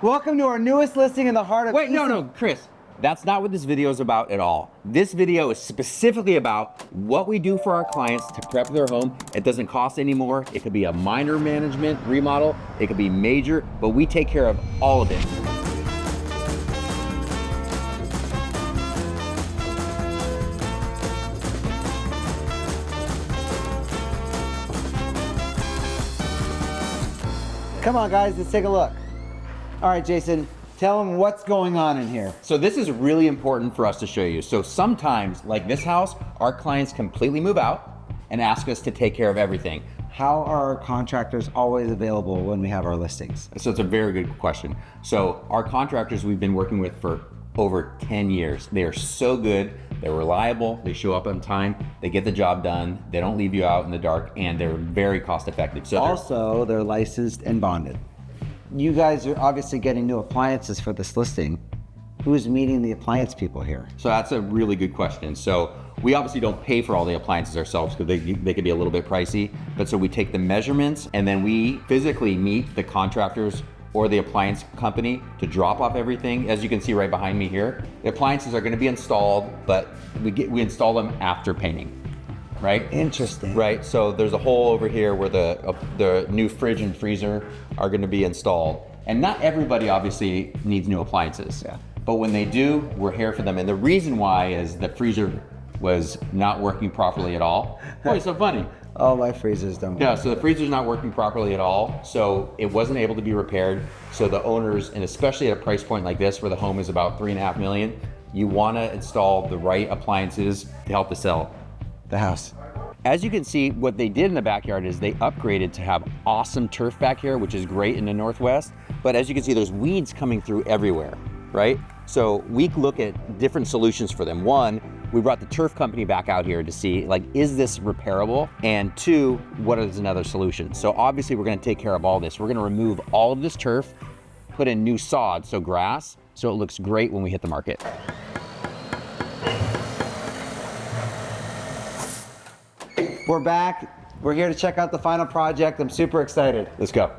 Welcome to our newest listing in the heart of... Wait, no, Chris. That's not what this video is about at all. This video is specifically about what we do for our clients to prep their home. It doesn't cost any more. It could be a minor management remodel. It could be major, but we take care of all of it. Come on, guys, let's take a look. All right, Jason, tell them what's going on in here. So this is really important for us to show you. So sometimes, like this house, our clients completely move out and ask us to take care of everything. How are our contractors always available when we have our listings? So it's a very good question. So our contractors we've been working with for over 10 years. They are so good, they're reliable, they show up on time, they get the job done, they don't leave you out in the dark, and they're very cost effective. So also, they're licensed and bonded. You guys are obviously getting new appliances for this listing. Who's meeting the appliance people here? So that's a really good question. So we obviously don't pay for all the appliances ourselves because they could be a little bit pricey. But so we take the measurements and then we physically meet the contractors or the appliance company to drop off everything. As you can see right behind me here, the appliances are gonna be installed, but we install them after painting, right? Interesting. Right, so there's a hole over here where the new fridge and freezer are gonna be installed. And not everybody obviously needs new appliances. Yeah. But when they do, we're here for them. And the reason why is the freezer was not working properly at all. Boy, it's so funny. Oh, my freezers don't work. Yeah, so the freezer's not working properly at all. So it wasn't able to be repaired. So the owners, and especially at a price point like this where the home is about $3.5 million, you wanna install the right appliances to help to sell The house. As you can see, what they did in the backyard is they upgraded to have awesome turf back here, which is great in the Northwest. But as you can see, there's weeds coming through everywhere, right? So we look at different solutions for them. One, we brought the turf company back out here to see, like, is this repairable? And two, what is another solution? So obviously we're gonna take care of all this. We're gonna remove all of this turf, put in new sod, so grass, so it looks great when we hit the market. We're back. We're here to check out the final project. I'm super excited. Let's go.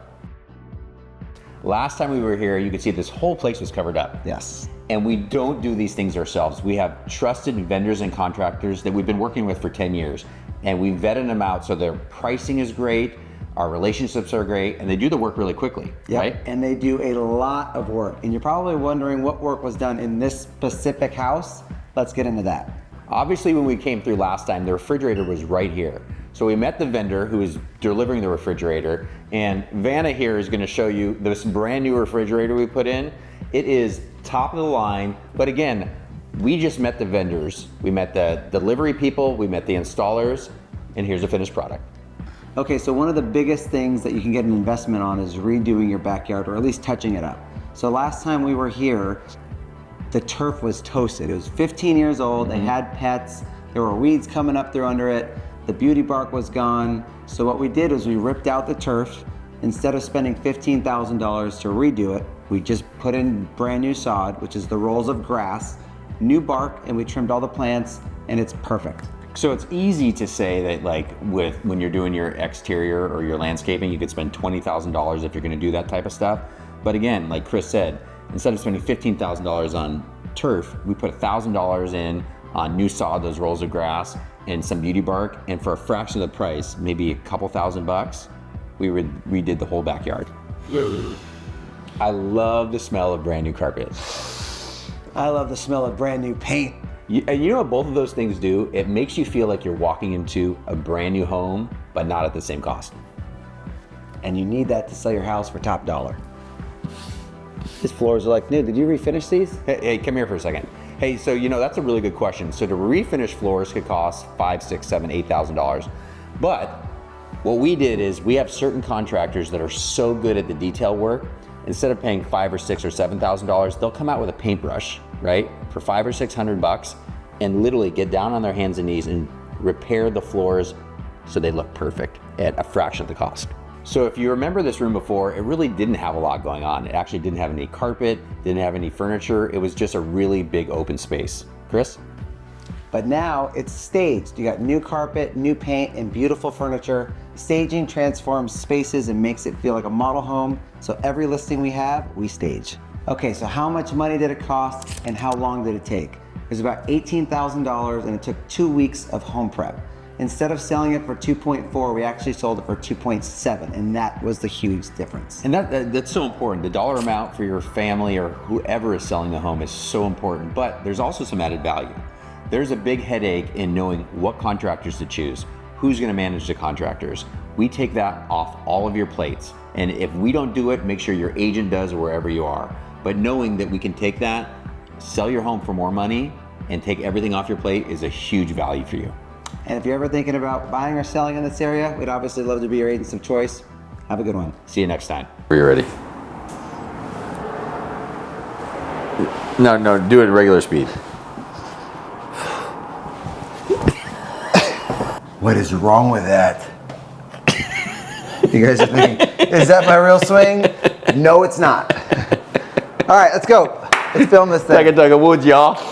Last time we were here, you could see this whole place was covered up. Yes. And we don't do these things ourselves. We have trusted vendors and contractors that we've been working with for 10 years. And we vetted them out so their pricing is great, our relationships are great, and they do the work really quickly, right? And they do a lot of work. And you're probably wondering what work was done in this specific house. Let's get into that. Obviously, when we came through last time, the refrigerator was right here. So we met the vendor who is delivering the refrigerator, and Vanna here is gonna show you this brand new refrigerator we put in. It is top of the line, but again, we just met the vendors. We met the delivery people, we met the installers, and here's the finished product. Okay, so one of the biggest things that you can get an investment on is redoing your backyard, or at least touching it up. So last time we were here, the turf was toasted. It was 15 years old, they had pets, there were weeds coming up through under it, the beauty bark was gone. So what we did was we ripped out the turf. Instead of spending $15,000 to redo it, we just put in brand new sod, which is the rolls of grass, new bark, and we trimmed all the plants, and it's perfect. So it's easy to say that, like, when you're doing your exterior or your landscaping, you could spend $20,000 if you're gonna do that type of stuff. But again, like Chris said, instead of spending $15,000 on turf, we put $1,000 in on new sod, those rolls of grass, and some beauty bark, and for a fraction of the price, maybe a couple $1,000, we redid the whole backyard. I love the smell of brand new carpet. I love the smell of brand new paint. And you know what both of those things do? It makes you feel like you're walking into a brand new home, but not at the same cost. And you need that to sell your house for top dollar. These floors are like new. Did you refinish these? Hey, come here for a second. Hey, so you know, that's a really good question. So to refinish floors could cost $5,000, $6,000, $7,000, $8,000. But what we did is we have certain contractors that are so good at the detail work, instead of paying $5,000 or $6,000 or $7,000, they'll come out with a paintbrush, right? For $500 or $600 and literally get down on their hands and knees and repair the floors so they look perfect at a fraction of the cost. So if you remember this room before, it really didn't have a lot going on. It actually didn't have any carpet, didn't have any furniture. It was just a really big open space. Chris? But now it's staged. You got new carpet, new paint, and beautiful furniture. Staging transforms spaces and makes it feel like a model home. So every listing we have, we stage. Okay, so how much money did it cost and how long did it take? It was about $18,000 and it took 2 weeks of home prep. Instead of selling it for 2.4, we actually sold it for 2.7, and that was the huge difference. And that's so important. The dollar amount for your family or whoever is selling the home is so important, but there's also some added value. There's a big headache in knowing what contractors to choose, who's gonna manage the contractors. We take that off all of your plates. And if we don't do it, make sure your agent does or wherever you are. But knowing that we can take that, sell your home for more money, and take everything off your plate is a huge value for you. And if you're ever thinking about buying or selling in this area, we'd obviously love to be your agents of choice. Have a good one. See you next time. Are you ready? No, do it at regular speed. What is wrong with that? You guys are thinking, is that my real swing? No, it's not. All right, let's go. Let's film this thing. Take a tug of wood, y'all.